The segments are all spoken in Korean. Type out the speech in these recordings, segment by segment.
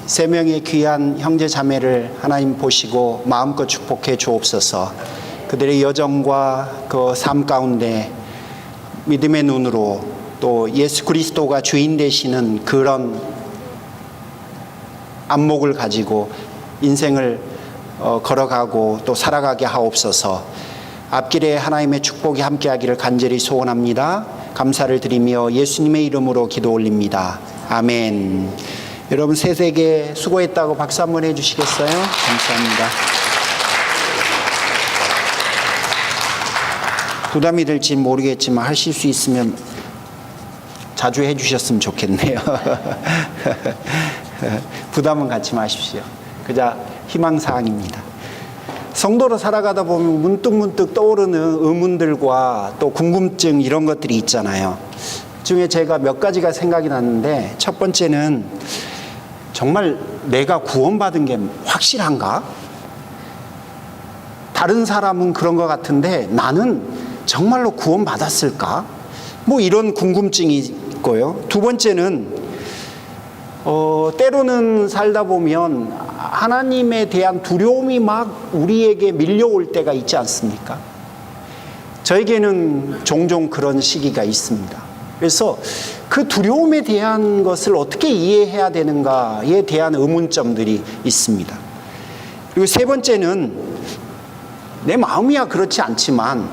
세 명의 귀한 형제 자매를 하나님 보시고 마음껏 축복해 주옵소서. 그들의 여정과 그 삶 가운데 믿음의 눈으로 또 예수 그리스도가 주인 되시는 그런 안목을 가지고 인생을 걸어가고 또 살아가게 하옵소서. 앞길에 하나님의 축복이 함께하기를 간절히 소원합니다. 감사를 드리며 예수님의 이름으로 기도 올립니다. 아멘. 여러분 세세계 수고했다고 박수 한번 해주시겠어요? 감사합니다. 부담이 될지 모르겠지만 하실 수 있으면 자주 해주셨으면 좋겠네요. 부담은 갖지 마십시오. 그저 희망사항입니다. 성도로 살아가다 보면 문득문득 떠오르는 의문들과 또 궁금증 이런 것들이 있잖아요. 중에 제가 몇 가지가 생각이 났는데, 첫 번째는 정말 내가 구원받은 게 확실한가? 다른 사람은 그런 것 같은데 나는 정말로 구원받았을까? 뭐 이런 궁금증이 있고요. 두 번째는 때로는 살다 보면 하나님에 대한 두려움이 막 우리에게 밀려올 때가 있지 않습니까? 저에게는 종종 그런 시기가 있습니다. 그래서 그 두려움에 대한 것을 어떻게 이해해야 되는가에 대한 의문점들이 있습니다. 그리고 세 번째는 내 마음이야 그렇지 않지만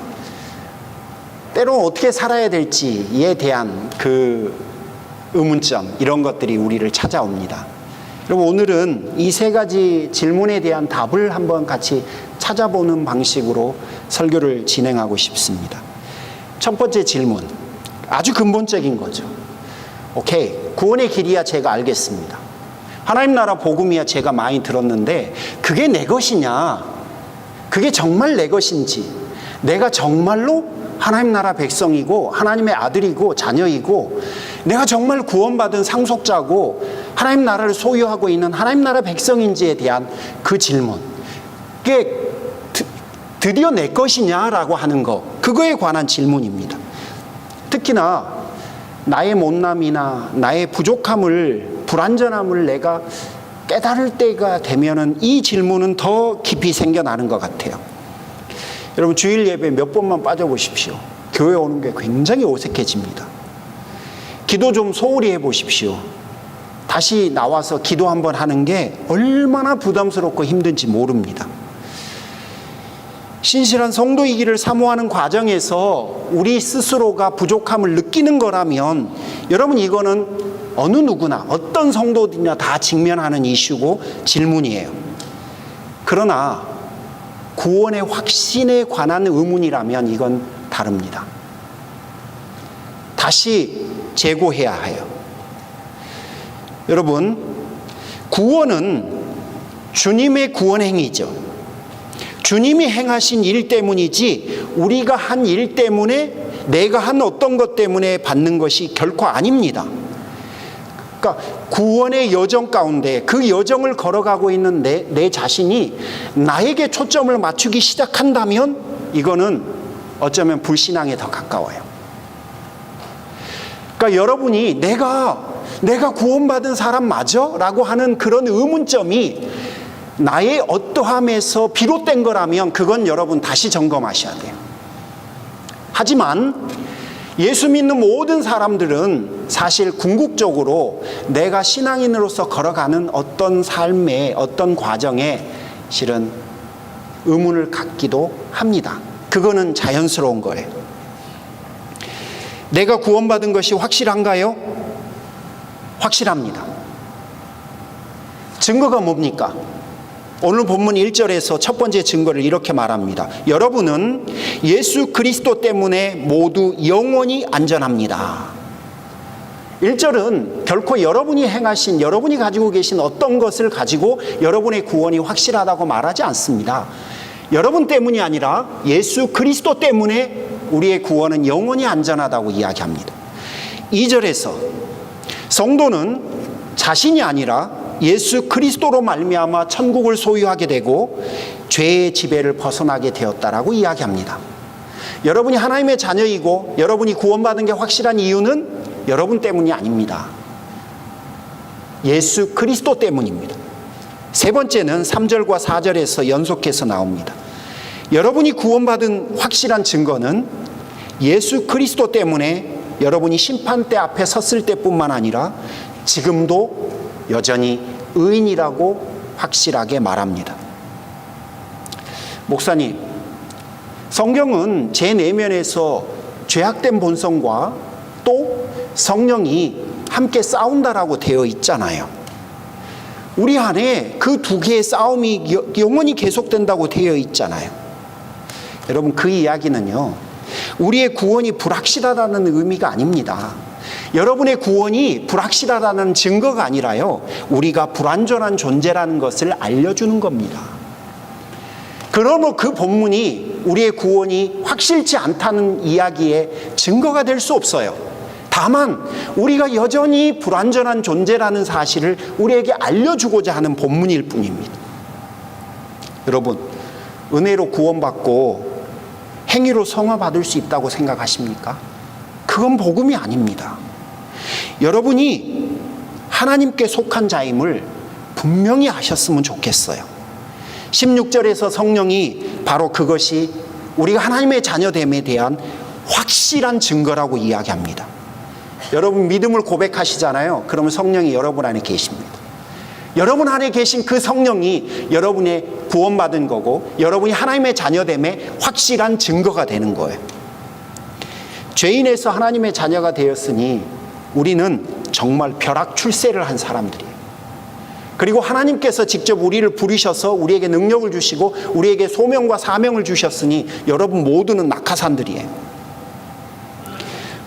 때로 어떻게 살아야 될지에 대한 그 의문점, 이런 것들이 우리를 찾아옵니다. 그럼 오늘은 이 세 가지 질문에 대한 답을 한번 같이 찾아보는 방식으로 설교를 진행하고 싶습니다. 첫 번째 질문, 아주 근본적인 거죠. 오케이, 구원의 길이야 제가 알겠습니다. 하나님 나라 복음이야 제가 많이 들었는데 그게 내 것이냐? 그게 정말 내 것인지, 내가 정말로 하나님 나라 백성이고 하나님의 아들이고 자녀이고 내가 정말 구원받은 상속자고 하나님 나라를 소유하고 있는 하나님 나라 백성인지에 대한 그 질문, 그게 드디어 내 것이냐라고 하는 거, 그거에 관한 질문입니다. 특히나 나의 못남이나 나의 부족함을, 불완전함을 내가 깨달을 때가 되면은 이 질문은 더 깊이 생겨나는 것 같아요. 여러분 주일 예배 몇 번만 빠져보십시오. 교회 오는 게 굉장히 어색해집니다. 기도 좀 소홀히 해보십시오. 다시 나와서 기도 한번 하는 게 얼마나 부담스럽고 힘든지 모릅니다. 신실한 성도이기를 사모하는 과정에서 우리 스스로가 부족함을 느끼는 거라면 여러분 이거는 어느 누구나 어떤 성도들이나 다 직면하는 이슈고 질문이에요. 그러나 구원의 확신에 관한 의문이라면 이건 다릅니다. 다시 재고해야 해요. 여러분, 구원은 주님의 구원 행위죠. 주님이 행하신 일 때문이지 우리가 한 일 때문에, 내가 한 어떤 것 때문에 받는 것이 결코 아닙니다. 그러니까 구원의 여정 가운데 그 여정을 걸어가고 있는 내 자신이 나에게 초점을 맞추기 시작한다면 이거는 어쩌면 불신앙에 더 가까워요. 그러니까 여러분이 내가 구원받은 사람 맞아? 라고 하는 그런 의문점이 나의 어떠함에서 비롯된 거라면 그건 여러분 다시 점검하셔야 돼요. 하지만 예수 믿는 모든 사람들은 사실 궁극적으로 내가 신앙인으로서 걸어가는 어떤 삶의 어떤 과정에 실은 의문을 갖기도 합니다. 그거는 자연스러운 거예요. 내가 구원받은 것이 확실한가요? 확실합니다. 증거가 뭡니까? 오늘 본문 1절에서 첫 번째 증거를 이렇게 말합니다. 여러분은 예수 그리스도 때문에 모두 영원히 안전합니다. 1절은 결코 여러분이 행하신, 여러분이 가지고 계신 어떤 것을 가지고 여러분의 구원이 확실하다고 말하지 않습니다. 여러분 때문이 아니라 예수 그리스도 때문에 우리의 구원은 영원히 안전하다고 이야기합니다. 2절에서 성도는 자신이 아니라 예수 그리스도로 말미암아 천국을 소유하게 되고 죄의 지배를 벗어나게 되었다라고 이야기합니다. 여러분이 하나님의 자녀이고 여러분이 구원받은 게 확실한 이유는 여러분 때문이 아닙니다. 예수 그리스도 때문입니다. 세 번째는 3절과 4절에서 연속해서 나옵니다. 여러분이 구원받은 확실한 증거는 예수 그리스도 때문에 여러분이 심판대 앞에 섰을 때뿐만 아니라 지금도 여전히 의인이라고 확실하게 말합니다. 목사님, 성경은 제 내면에서 죄악된 본성과 또 성령이 함께 싸운다라고 되어 있잖아요. 우리 안에 그 두 개의 싸움이 영원히 계속된다고 되어 있잖아요. 여러분, 그 이야기는요, 우리의 구원이 불확실하다는 의미가 아닙니다. 여러분의 구원이 불확실하다는 증거가 아니라요, 우리가 불완전한 존재라는 것을 알려주는 겁니다. 그러므로 그 본문이 우리의 구원이 확실치 않다는 이야기의 증거가 될 수 없어요. 다만 우리가 여전히 불완전한 존재라는 사실을 우리에게 알려주고자 하는 본문일 뿐입니다. 여러분, 은혜로 구원받고 행위로 성화받을 수 있다고 생각하십니까? 그건 복음이 아닙니다. 여러분이 하나님께 속한 자임을 분명히 아셨으면 좋겠어요. 16절에서 성령이 바로 그것이 우리가 하나님의 자녀됨에 대한 확실한 증거라고 이야기합니다. 여러분 믿음을 고백하시잖아요. 그러면 성령이 여러분 안에 계십니다. 여러분 안에 계신 그 성령이 여러분의 구원받은 거고 여러분이 하나님의 자녀됨의 확실한 증거가 되는 거예요. 죄인에서 하나님의 자녀가 되었으니 우리는 정말 벼락 출세를 한 사람들이에요. 그리고 하나님께서 직접 우리를 부르셔서 우리에게 능력을 주시고 우리에게 소명과 사명을 주셨으니 여러분 모두는 낙하산들이에요.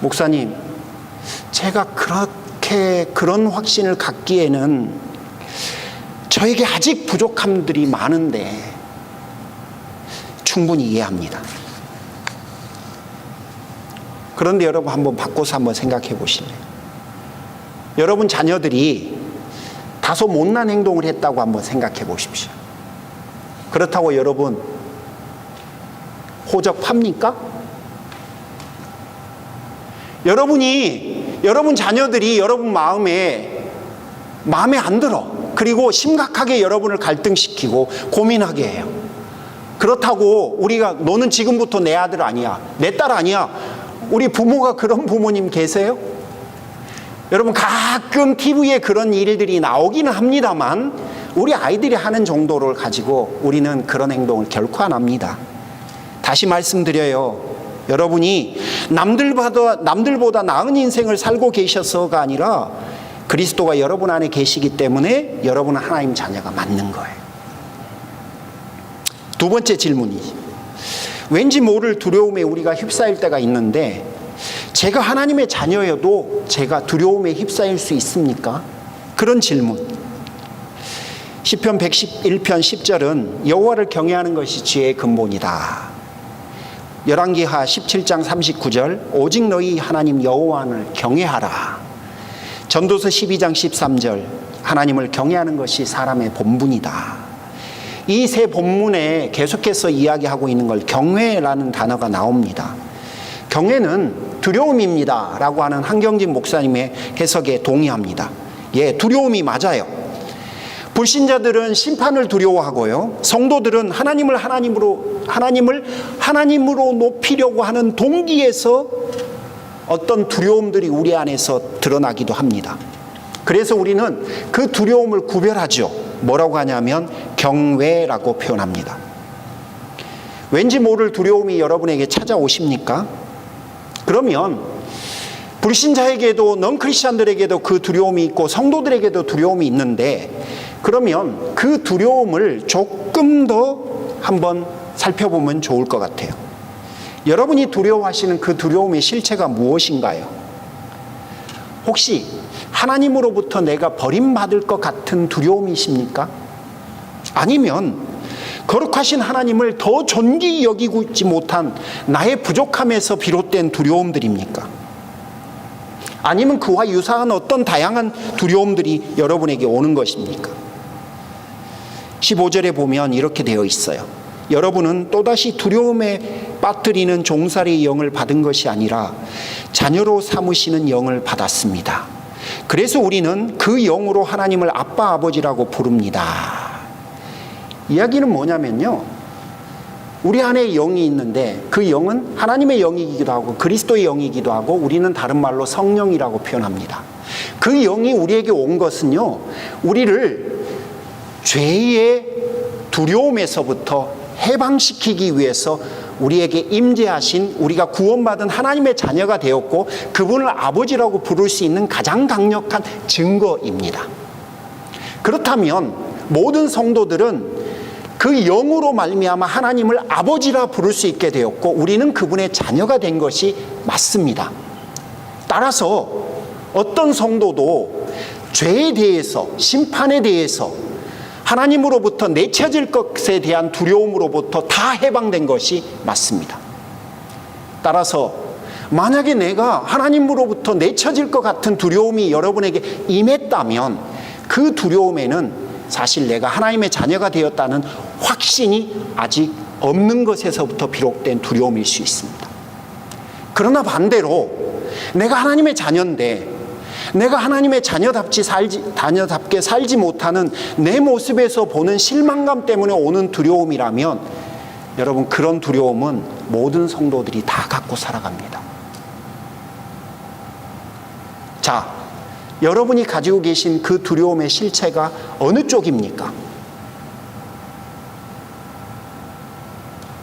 목사님, 제가 그렇게 그런 확신을 갖기에는 저에게 아직 부족함들이 많은데 충분히 이해합니다. 그런데 여러분 한번 바꿔서 한번 생각해 보실래요? 여러분 자녀들이 다소 못난 행동을 했다고 한번 생각해 보십시오. 그렇다고 여러분 호적팝니까? 여러분 자녀들이 여러분 마음에 안 들어. 그리고 심각하게 여러분을 갈등시키고 고민하게 해요. 그렇다고 우리가 너는 지금부터 내 아들 아니야, 내 딸 아니야. 우리 부모가 그런 부모님 계세요? 여러분 가끔 TV에 그런 일들이 나오기는 합니다만 우리 아이들이 하는 정도를 가지고 우리는 그런 행동을 결코 안 합니다. 다시 말씀드려요. 여러분이 남들보다 나은 인생을 살고 계셔서가 아니라 그리스도가 여러분 안에 계시기 때문에 여러분은 하나님 자녀가 맞는 거예요. 두 번째 질문이 왠지 모를 두려움에 우리가 휩싸일 때가 있는데 제가 하나님의 자녀여도 제가 두려움에 휩싸일 수 있습니까? 그런 질문. 시편 111편 10절은 여호와를 경외하는 것이 지혜의 근본이다. 열왕기하 17장 39절 오직 너희 하나님 여호와를 경외하라. 전도서 12장 13절 하나님을 경외하는 것이 사람의 본분이다. 이 세 본문에 계속해서 이야기하고 있는 걸 경외라는 단어가 나옵니다. 경외는 두려움입니다 라고 하는 한경진 목사님의 해석에 동의합니다. 예, 두려움이 맞아요. 불신자들은 심판을 두려워하고요, 성도들은 하나님을 하나님으로 높이려고 하는 동기에서 어떤 두려움들이 우리 안에서 드러나기도 합니다. 그래서 우리는 그 두려움을 구별하죠. 뭐라고 하냐면 경외라고 표현합니다. 왠지 모를 두려움이 여러분에게 찾아오십니까? 그러면 불신자에게도 넌크리스천들에게도 그 두려움이 있고 성도들에게도 두려움이 있는데 그러면 그 두려움을 조금 더 한번 살펴보면 좋을 것 같아요. 여러분이 두려워하시는 그 두려움의 실체가 무엇인가요? 혹시 하나님으로부터 내가 버림받을 것 같은 두려움이십니까? 아니면 거룩하신 하나님을 더 존귀히 여기고 있지 못한 나의 부족함에서 비롯된 두려움들입니까? 아니면 그와 유사한 어떤 다양한 두려움들이 여러분에게 오는 것입니까? 15절에 보면 이렇게 되어 있어요. 여러분은 또다시 두려움에 빠뜨리는 종살이의 영을 받은 것이 아니라 자녀로 삼으시는 영을 받았습니다. 그래서 우리는 그 영으로 하나님을 아빠 아버지라고 부릅니다. 이야기는 뭐냐면요, 우리 안에 영이 있는데 그 영은 하나님의 영이기도 하고 그리스도의 영이기도 하고 우리는 다른 말로 성령이라고 표현합니다. 그 영이 우리에게 온 것은요, 우리를 죄의 두려움에서부터 해방시키기 위해서 우리에게 임재하신, 우리가 구원받은 하나님의 자녀가 되었고 그분을 아버지라고 부를 수 있는 가장 강력한 증거입니다. 그렇다면 모든 성도들은 그 영으로 말미암아 하나님을 아버지라 부를 수 있게 되었고 우리는 그분의 자녀가 된 것이 맞습니다. 따라서 어떤 성도도 죄에 대해서, 심판에 대해서, 하나님으로부터 내쳐질 것에 대한 두려움으로부터 다 해방된 것이 맞습니다. 따라서 만약에 내가 하나님으로부터 내쳐질 것 같은 두려움이 여러분에게 임했다면 그 두려움에는 사실 내가 하나님의 자녀가 되었다는 확신이 아직 없는 것에서부터 비롯된 두려움일 수 있습니다. 그러나 반대로 내가 하나님의 자녀인데 내가 하나님의 자녀답게 살지 못하는 내 모습에서 보는 실망감 때문에 오는 두려움이라면 여러분, 그런 두려움은 모든 성도들이 다 갖고 살아갑니다. 자, 여러분이 가지고 계신 그 두려움의 실체가 어느 쪽입니까?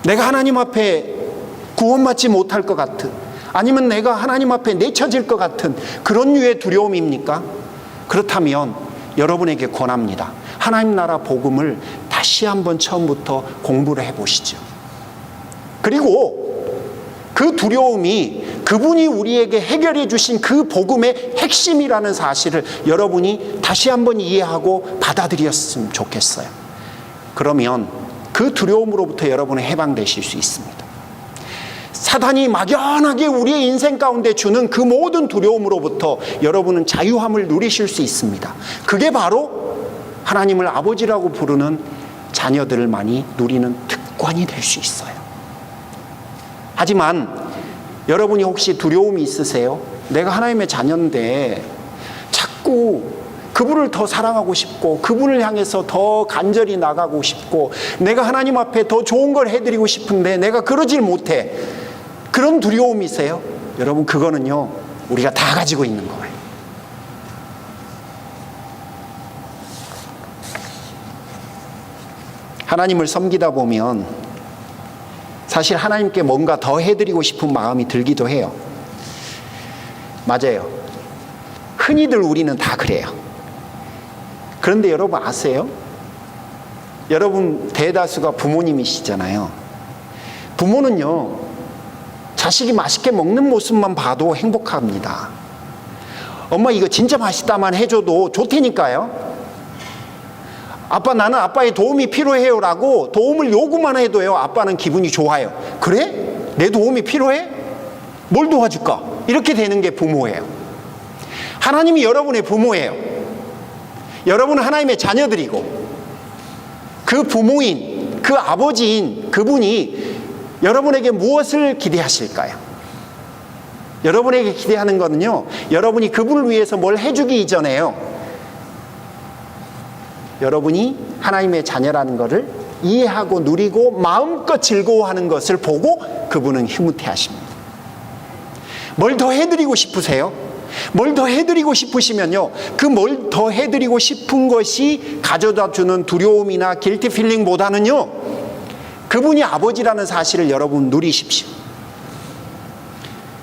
내가 하나님 앞에 구원받지 못할 것 같은, 아니면 내가 하나님 앞에 내쳐질 것 같은 그런 류의 두려움입니까? 그렇다면 여러분에게 권합니다. 하나님 나라 복음을 다시 한번 처음부터 공부를 해보시죠. 그리고 그 두려움이 그분이 우리에게 해결해 주신 그 복음의 핵심이라는 사실을 여러분이 다시 한번 이해하고 받아들였으면 좋겠어요. 그러면 그 두려움으로부터 여러분은 해방되실 수 있습니다. 사단이 막연하게 우리의 인생 가운데 주는 그 모든 두려움으로부터 여러분은 자유함을 누리실 수 있습니다. 그게 바로 하나님을 아버지라고 부르는 자녀들만이 누리는 특권이 될 수 있어요. 하지만 여러분이 혹시 두려움이 있으세요? 내가 하나님의 자녀인데 자꾸 그분을 더 사랑하고 싶고 그분을 향해서 더 간절히 나가고 싶고 내가 하나님 앞에 더 좋은 걸 해드리고 싶은데 내가 그러질 못해. 그런 두려움이세요? 여러분, 그거는요, 우리가 다 가지고 있는 거예요. 하나님을 섬기다 보면 사실 하나님께 뭔가 더 해드리고 싶은 마음이 들기도 해요. 맞아요. 흔히들 우리는 다 그래요. 그런데 여러분 아세요? 여러분 대다수가 부모님이시잖아요. 부모는요, 자식이 맛있게 먹는 모습만 봐도 행복합니다. 엄마 이거 진짜 맛있다만 해줘도 좋다니까요. 아빠 나는 아빠의 도움이 필요해요 라고 도움을 요구만 해도요, 아빠는 기분이 좋아요. 그래? 내 도움이 필요해? 뭘 도와줄까? 이렇게 되는 게 부모예요. 하나님이 여러분의 부모예요. 여러분은 하나님의 자녀들이고 그 부모인, 그 아버지인 그분이 여러분에게 무엇을 기대하실까요? 여러분에게 기대하는 거는요, 여러분이 그분을 위해서 뭘 해주기 이전에요, 여러분이 하나님의 자녀라는 것을 이해하고 누리고 마음껏 즐거워하는 것을 보고 그분은 흐뭇해하십니다. 뭘 더 해드리고 싶으세요? 뭘 더 해드리고 싶으시면요, 그 뭘 더 해드리고 싶은 것이 가져다 주는 두려움이나 길티 필링보다는요, 그분이 아버지라는 사실을 여러분 누리십시오.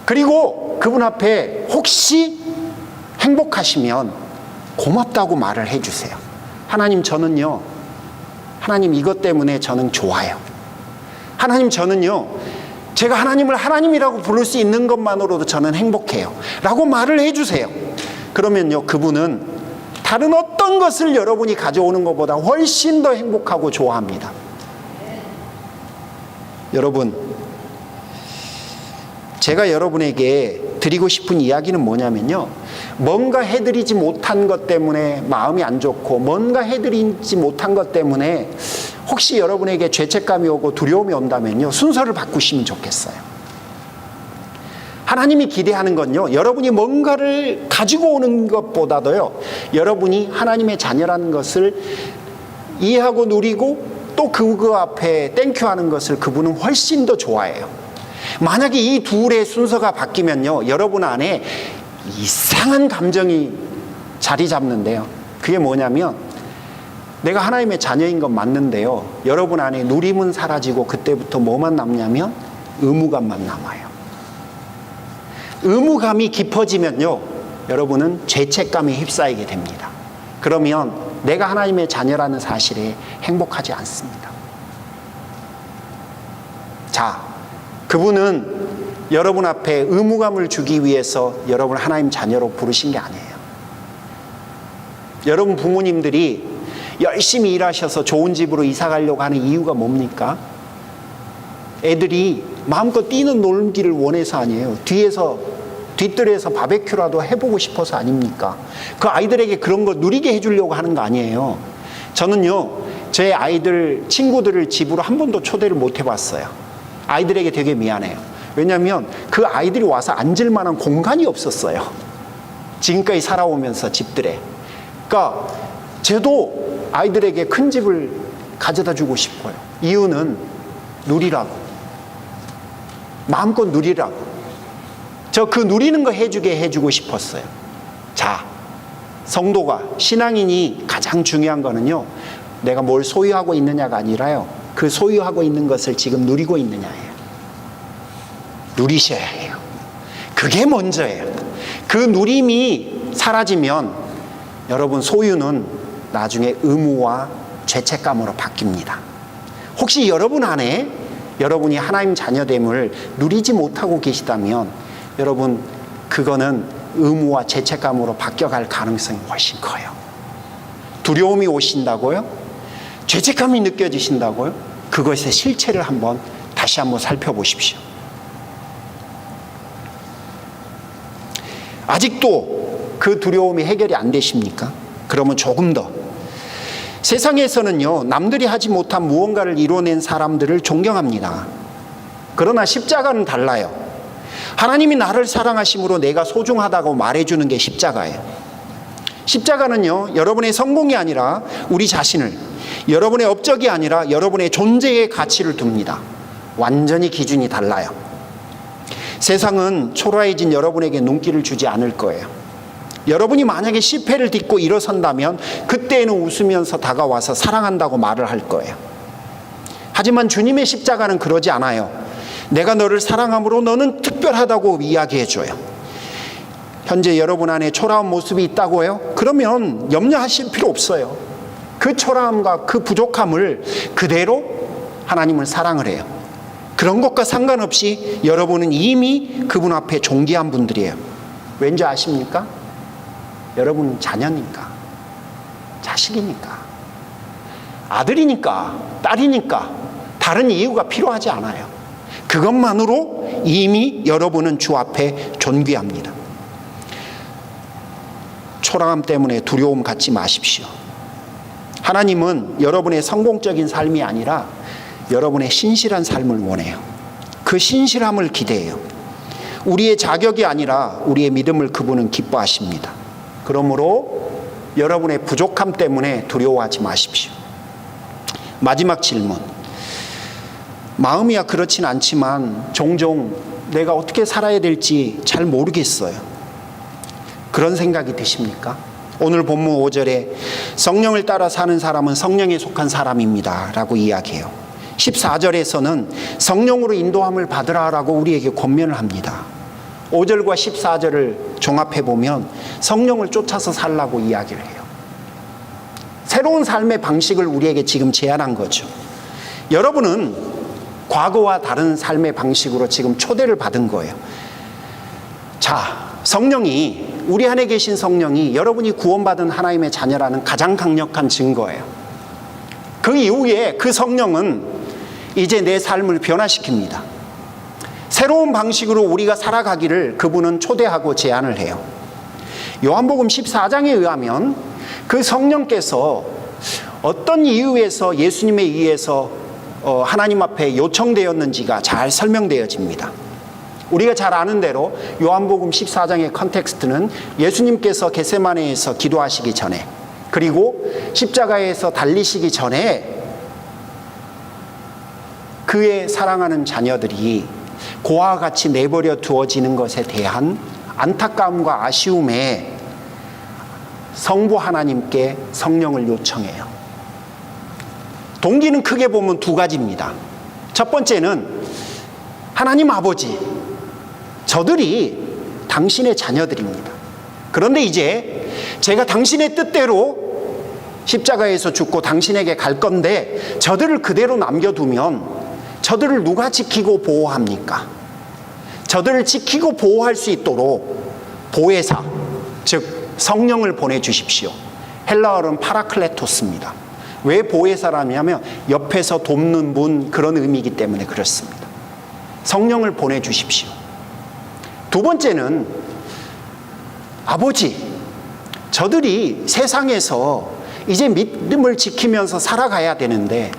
그리고 그분 앞에 혹시 행복하시면 고맙다고 말을 해주세요. 하나님, 저는요, 하나님 이것 때문에 저는 좋아요. 하나님, 저는요, 제가 하나님을 하나님이라고 부를 수 있는 것만으로도 저는 행복해요 라고 말을 해주세요. 그러면요, 그분은 다른 어떤 것을 여러분이 가져오는 것보다 훨씬 더 행복하고 좋아합니다. 여러분, 제가 여러분에게 드리고 싶은 이야기는 뭐냐면요, 뭔가 해드리지 못한 것 때문에 마음이 안 좋고 뭔가 해드리지 못한 것 때문에 혹시 여러분에게 죄책감이 오고 두려움이 온다면요, 순서를 바꾸시면 좋겠어요. 하나님이 기대하는 건요, 여러분이 뭔가를 가지고 오는 것보다도요, 여러분이 하나님의 자녀라는 것을 이해하고 누리고 또 그 앞에 땡큐 하는 것을 그분은 훨씬 더 좋아해요. 만약에 이 둘의 순서가 바뀌면요, 여러분 안에 이상한 감정이 자리 잡는데요. 그게 뭐냐면, 내가 하나님의 자녀인 건 맞는데요, 여러분 안에 누림은 사라지고 그때부터 뭐만 남냐면 의무감만 남아요. 의무감이 깊어지면요, 여러분은 죄책감에 휩싸이게 됩니다. 그러면 내가 하나님의 자녀라는 사실에 행복하지 않습니다. 자, 그분은 여러분 앞에 의무감을 주기 위해서 여러분 하나님 자녀로 부르신 게 아니에요. 여러분 부모님들이 열심히 일하셔서 좋은 집으로 이사 가려고 하는 이유가 뭡니까? 애들이 마음껏 뛰는 놀기를 원해서 아니에요. 뒷뜰에서 바베큐라도 해보고 싶어서 아닙니까? 그 아이들에게 그런 거 누리게 해주려고 하는 거 아니에요. 저는요, 제 아이들 친구들을 집으로 한 번도 초대를 못 해봤어요. 아이들에게 되게 미안해요. 왜냐하면 그 아이들이 와서 앉을 만한 공간이 없었어요. 지금까지 살아오면서 집들에. 그러니까 저도 아이들에게 큰 집을 가져다 주고 싶어요. 이유는 누리라고. 마음껏 누리라고. 저 그 누리는 거 해주고 싶었어요. 자, 성도가, 신앙인이 가장 중요한 거는요, 내가 뭘 소유하고 있느냐가 아니라요, 그 소유하고 있는 것을 지금 누리고 있느냐예요. 누리셔야 해요. 그게 먼저예요. 그 누림이 사라지면 여러분 소유는 나중에 의무와 죄책감으로 바뀝니다. 혹시 여러분 안에 여러분이 하나님 자녀됨을 누리지 못하고 계시다면 여러분 그거는 의무와 죄책감으로 바뀌어갈 가능성이 훨씬 커요. 두려움이 오신다고요? 죄책감이 느껴지신다고요? 그것의 실체를 다시 한번 살펴보십시오. 아직도 그 두려움이 해결이 안 되십니까? 그러면 조금 더. 세상에서는요, 남들이 하지 못한 무언가를 이뤄낸 사람들을 존경합니다. 그러나 십자가는 달라요. 하나님이 나를 사랑하심으로 내가 소중하다고 말해주는 게 십자가예요. 십자가는요, 여러분의 성공이 아니라 우리 자신을, 여러분의 업적이 아니라 여러분의 존재의 가치를 둡니다. 완전히 기준이 달라요. 세상은 초라해진 여러분에게 눈길을 주지 않을 거예요. 여러분이 만약에 실패를 딛고 일어선다면 그때에는 웃으면서 다가와서 사랑한다고 말을 할 거예요. 하지만 주님의 십자가는 그러지 않아요. 내가 너를 사랑함으로 너는 특별하다고 이야기해줘요. 현재 여러분 안에 초라한 모습이 있다고요? 그러면 염려하실 필요 없어요. 그 초라함과 그 부족함을 그대로 하나님을 사랑을 해요. 그런 것과 상관없이 여러분은 이미 그분 앞에 존귀한 분들이에요. 왠지 아십니까? 여러분 자녀니까, 자식이니까, 아들이니까, 딸이니까 다른 이유가 필요하지 않아요. 그것만으로 이미 여러분은 주 앞에 존귀합니다. 초라함 때문에 두려움 갖지 마십시오. 하나님은 여러분의 성공적인 삶이 아니라 여러분의 신실한 삶을 원해요. 그 신실함을 기대해요. 우리의 자격이 아니라 우리의 믿음을 그분은 기뻐하십니다. 그러므로 여러분의 부족함 때문에 두려워하지 마십시오. 마지막 질문. 마음이야 그렇진 않지만 종종 내가 어떻게 살아야 될지 잘 모르겠어요. 그런 생각이 드십니까? 오늘 본문 5절에 성령을 따라 사는 사람은 성령에 속한 사람입니다 라고 이야기해요. 14절에서는 성령으로 인도함을 받으라라고 우리에게 권면을 합니다. 5절과 14절을 종합해보면 성령을 쫓아서 살라고 이야기를 해요. 새로운 삶의 방식을 우리에게 지금 제안한 거죠. 여러분은 과거와 다른 삶의 방식으로 지금 초대를 받은 거예요. 자, 성령이, 우리 안에 계신 성령이 여러분이 구원받은 하나님의 자녀라는 가장 강력한 증거예요. 그 이후에 그 성령은 이제 내 삶을 변화시킵니다. 새로운 방식으로 우리가 살아가기를 그분은 초대하고 제안을 해요. 요한복음 14장에 의하면 그 성령께서 어떤 이유에서 예수님에 의해서 하나님 앞에 요청되었는지가 잘 설명되어집니다. 우리가 잘 아는 대로 요한복음 14장의 컨텍스트는 예수님께서 겟세마네에서 기도하시기 전에, 그리고 십자가에서 달리시기 전에 그의 사랑하는 자녀들이 고아와 같이 내버려 두어지는 것에 대한 안타까움과 아쉬움에 성부 하나님께 성령을 요청해요. 동기는 크게 보면 두 가지입니다. 첫 번째는 하나님 아버지, 저들이 당신의 자녀들입니다. 그런데 이제 제가 당신의 뜻대로 십자가에서 죽고 당신에게 갈 건데 저들을 그대로 남겨두면 저들을 누가 지키고 보호합니까? 저들을 지키고 보호할 수 있도록 보혜사, 즉 성령을 보내주십시오. 헬라어로는 파라클레토스입니다. 왜 보혜사라냐면 옆에서 돕는 분, 그런 의미이기 때문에 그렇습니다. 성령을 보내주십시오. 두 번째는 아버지, 저들이 세상에서 이제 믿음을 지키면서 살아가야 되는데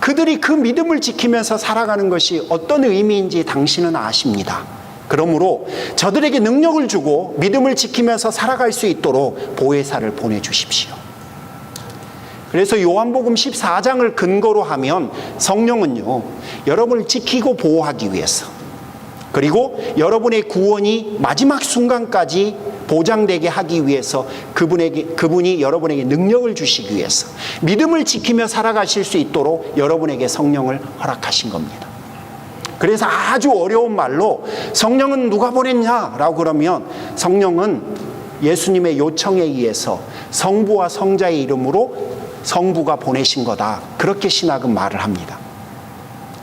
그들이 그 믿음을 지키면서 살아가는 것이 어떤 의미인지 당신은 아십니다. 그러므로 저들에게 능력을 주고 믿음을 지키면서 살아갈 수 있도록 보혜사를 보내주십시오. 그래서 요한복음 14장을 근거로 하면 성령은요, 여러분을 지키고 보호하기 위해서, 그리고 여러분의 구원이 마지막 순간까지 보장되게 하기 위해서 그분이 여러분에게 능력을 주시기 위해서 믿음을 지키며 살아가실 수 있도록 여러분에게 성령을 허락하신 겁니다. 그래서 아주 어려운 말로 성령은 누가 보냈냐라고 그러면 성령은 예수님의 요청에 의해서 성부와 성자의 이름으로 성부가 보내신 거다, 그렇게 신학은 말을 합니다.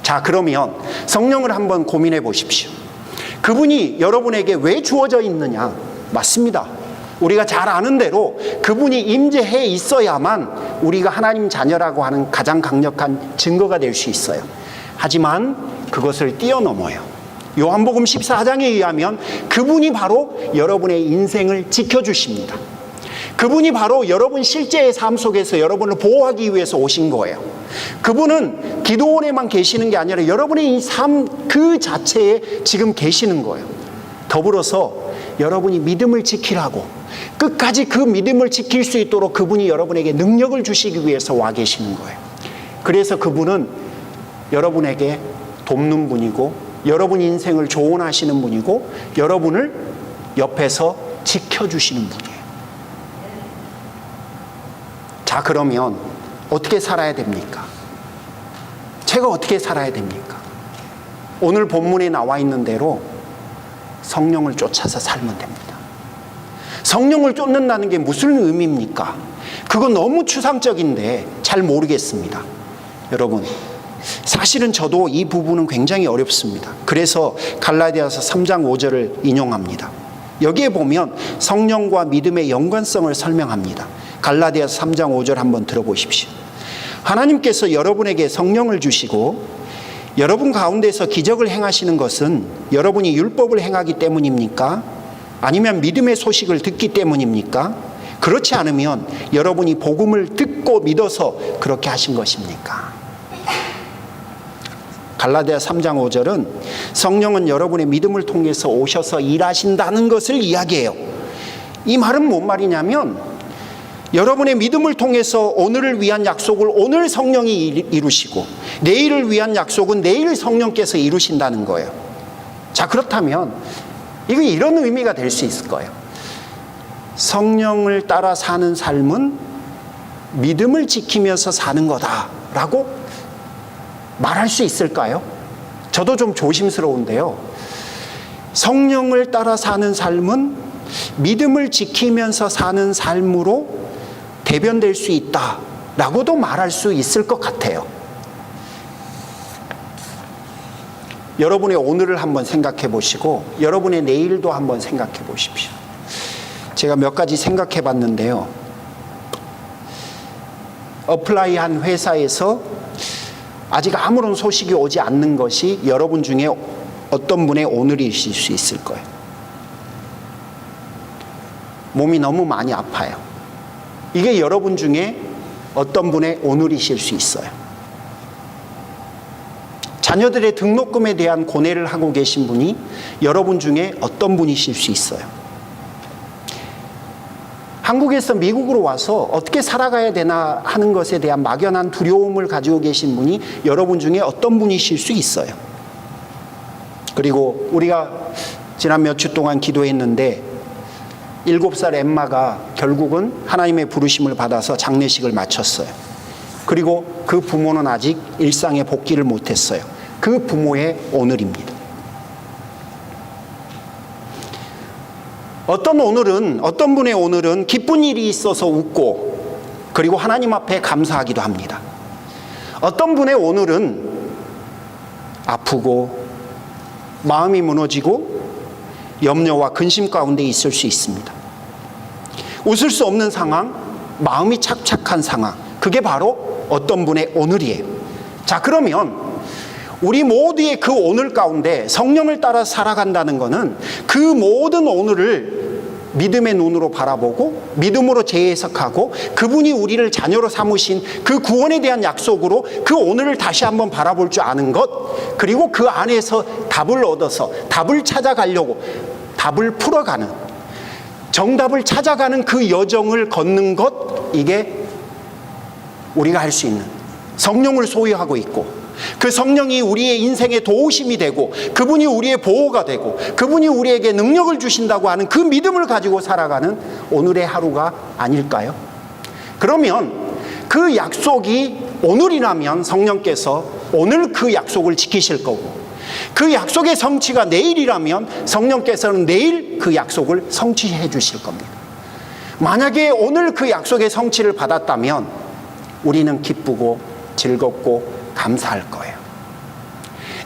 자, 그러면 성령을 한번 고민해 보십시오. 그분이 여러분에게 왜 주어져 있느냐? 맞습니다. 우리가 잘 아는 대로 그분이 임재해 있어야만 우리가 하나님 자녀라고 하는 가장 강력한 증거가 될 수 있어요. 하지만 그것을 뛰어넘어요. 요한복음 14장에 의하면 그분이 바로 여러분의 인생을 지켜주십니다. 그분이 바로 여러분 실제의 삶 속에서 여러분을 보호하기 위해서 오신 거예요. 그분은 기도원에만 계시는 게 아니라 여러분의 이 삶 그 자체에 지금 계시는 거예요. 더불어서 여러분이 믿음을 지키라고, 끝까지 그 믿음을 지킬 수 있도록 그분이 여러분에게 능력을 주시기 위해서 와 계시는 거예요. 그래서 그분은 여러분에게 돕는 분이고, 여러분 인생을 조언하시는 분이고, 여러분을 옆에서 지켜주시는 분이에요. 자, 그러면 어떻게 살아야 됩니까? 제가 어떻게 살아야 됩니까? 오늘 본문에 나와 있는 대로 성령을 쫓아서 살면 됩니다. 성령을 쫓는다는 게 무슨 의미입니까? 그건 너무 추상적인데 잘 모르겠습니다. 여러분, 사실은 저도 이 부분은 굉장히 어렵습니다. 그래서 갈라디아서 3장 5절을 인용합니다. 여기에 보면 성령과 믿음의 연관성을 설명합니다. 갈라디아서 3장 5절 한번 들어보십시오. 하나님께서 여러분에게 성령을 주시고 여러분 가운데서 기적을 행하시는 것은 여러분이 율법을 행하기 때문입니까? 아니면 믿음의 소식을 듣기 때문입니까? 그렇지 않으면 여러분이 복음을 듣고 믿어서 그렇게 하신 것입니까? 갈라디아 3장 5절은 성령은 여러분의 믿음을 통해서 오셔서 일하신다는 것을 이야기해요. 이 말은 뭔 말이냐면 여러분의 믿음을 통해서 오늘을 위한 약속을 오늘 성령이 이루시고 내일을 위한 약속은 내일 성령께서 이루신다는 거예요. 자, 그렇다면 이거 이런 의미가 될 수 있을 거예요. 성령을 따라 사는 삶은 믿음을 지키면서 사는 거다라고 말할 수 있을까요? 저도 좀 조심스러운데요. 성령을 따라 사는 삶은 믿음을 지키면서 사는 삶으로 대변될 수 있다라고도 말할 수 있을 것 같아요. 여러분의 오늘을 한번 생각해 보시고 여러분의 내일도 한번 생각해 보십시오. 제가 몇 가지 생각해 봤는데요. 어플라이한 회사에서 아직 아무런 소식이 오지 않는 것이 여러분 중에 어떤 분의 오늘이실 수 있을 거예요. 몸이 너무 많이 아파요. 이게 여러분 중에 어떤 분의 오늘이실 수 있어요. 자녀들의 등록금에 대한 고뇌를 하고 계신 분이 여러분 중에 어떤 분이실 수 있어요? 한국에서 미국으로 와서 어떻게 살아가야 되나 하는 것에 대한 막연한 두려움을 가지고 계신 분이 여러분 중에 어떤 분이실 수 있어요. 그리고 우리가 지난 몇 주 동안 기도했는데 7살 엠마가 결국은 하나님의 부르심을 받아서 장례식을 마쳤어요. 그리고 그 부모는 아직 일상에 복귀를 못했어요. 그 부모의 오늘입니다. 어떤 분의 오늘은 기쁜 일이 있어서 웃고 그리고 하나님 앞에 감사하기도 합니다. 어떤 분의 오늘은 아프고 마음이 무너지고 염려와 근심 가운데 있을 수 있습니다. 웃을 수 없는 상황, 마음이 착착한 상황, 그게 바로 어떤 분의 오늘이에요. 자, 그러면 우리 모두의 그 오늘 가운데 성령을 따라 살아간다는 것은 그 모든 오늘을 믿음의 눈으로 바라보고 믿음으로 재해석하고 그분이 우리를 자녀로 삼으신 그 구원에 대한 약속으로 그 오늘을 다시 한번 바라볼 줄 아는 것, 그리고 그 안에서 답을 얻어서 답을 찾아가려고 답을 풀어가는, 정답을 찾아가는 그 여정을 걷는 것, 이게 우리가 할 수 있는, 성령을 소유하고 있고 그 성령이 우리의 인생의 도우심이 되고 그분이 우리의 보호가 되고 그분이 우리에게 능력을 주신다고 하는 그 믿음을 가지고 살아가는 오늘의 하루가 아닐까요? 그러면 그 약속이 오늘이라면 성령께서 오늘 그 약속을 지키실 거고, 그 약속의 성취가 내일이라면 성령께서는 내일 그 약속을 성취해 주실 겁니다. 만약에 오늘 그 약속의 성취를 받았다면 우리는 기쁘고 즐겁고 감사할 거예요.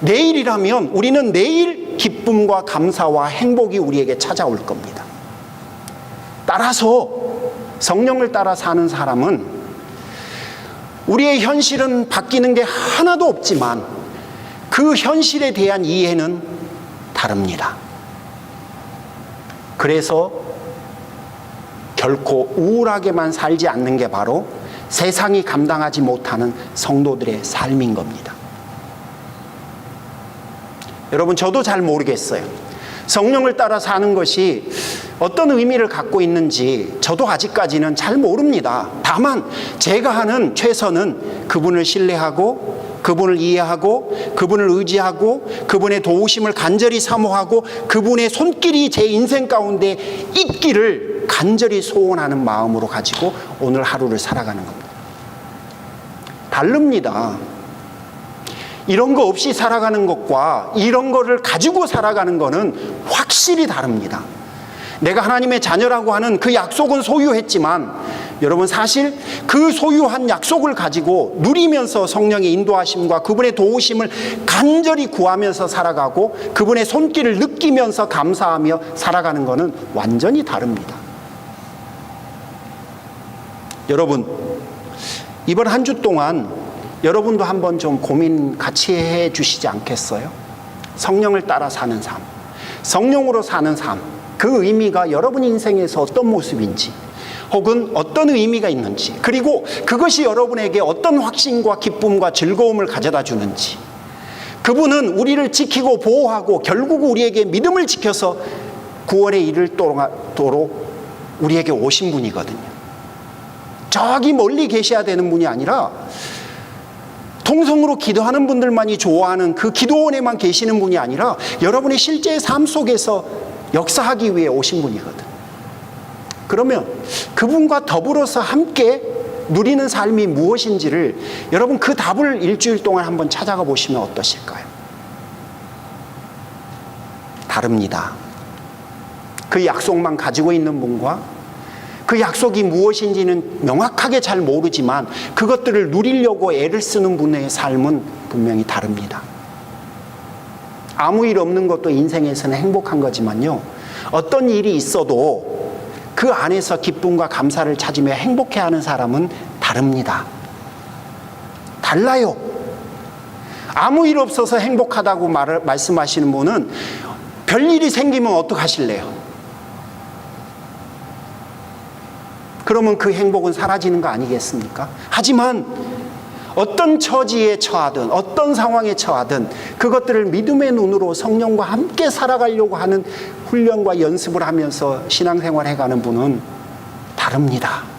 내일이라면 우리는 내일 기쁨과 감사와 행복이 우리에게 찾아올 겁니다. 따라서 성령을 따라 사는 사람은 우리의 현실은 바뀌는 게 하나도 없지만 그 현실에 대한 이해는 다릅니다. 그래서 결코 우울하게만 살지 않는 게 바로 세상이 감당하지 못하는 성도들의 삶인 겁니다. 여러분, 저도 잘 모르겠어요. 성령을 따라 사는 것이 어떤 의미를 갖고 있는지 저도 아직까지는 잘 모릅니다. 다만 제가 하는 최선은 그분을 신뢰하고 그분을 이해하고 그분을 의지하고 그분의 도우심을 간절히 사모하고 그분의 손길이 제 인생 가운데 있기를 간절히 소원하는 마음으로 가지고 오늘 하루를 살아가는 겁니다. 다릅니다. 이런 거 없이 살아가는 것과 이런 거를 가지고 살아가는 거는 확실히 다릅니다. 내가 하나님의 자녀라고 하는 그 약속은 소유했지만 여러분, 사실 그 소유한 약속을 가지고 누리면서 성령의 인도하심과 그분의 도우심을 간절히 구하면서 살아가고 그분의 손길을 느끼면서 감사하며 살아가는 것은 완전히 다릅니다. 여러분, 이번 한 주 동안 여러분도 한번 좀 고민 같이 해 주시지 않겠어요? 성령을 따라 사는 삶, 성령으로 사는 삶, 그 의미가 여러분 인생에서 어떤 모습인지 혹은 어떤 의미가 있는지, 그리고 그것이 여러분에게 어떤 확신과 기쁨과 즐거움을 가져다 주는지, 그분은 우리를 지키고 보호하고 결국 우리에게 믿음을 지켜서 구원에 이르도록 우리에게 오신 분이거든요. 저기 멀리 계셔야 되는 분이 아니라 통성으로 기도하는 분들만이 좋아하는 그 기도원에만 계시는 분이 아니라 여러분의 실제 삶 속에서 역사하기 위해 오신 분이거든. 그러면 그분과 더불어서 함께 누리는 삶이 무엇인지를 여러분 그 답을 일주일 동안 한번 찾아가 보시면 어떠실까요? 다릅니다. 그 약속만 가지고 있는 분과 그 약속이 무엇인지는 명확하게 잘 모르지만 그것들을 누리려고 애를 쓰는 분의 삶은 분명히 다릅니다. 아무 일 없는 것도 인생에서는 행복한 거지만요, 어떤 일이 있어도 그 안에서 기쁨과 감사를 찾으며 행복해하는 사람은 다릅니다. 달라요. 아무 일 없어서 행복하다고 말씀하시는 분은 별일이 생기면 어떡하실래요? 그러면 그 행복은 사라지는 거 아니겠습니까? 하지만 어떤 처지에 처하든 어떤 상황에 처하든 그것들을 믿음의 눈으로 성령과 함께 살아가려고 하는 훈련과 연습을 하면서 신앙생활 해가는 분은 다릅니다.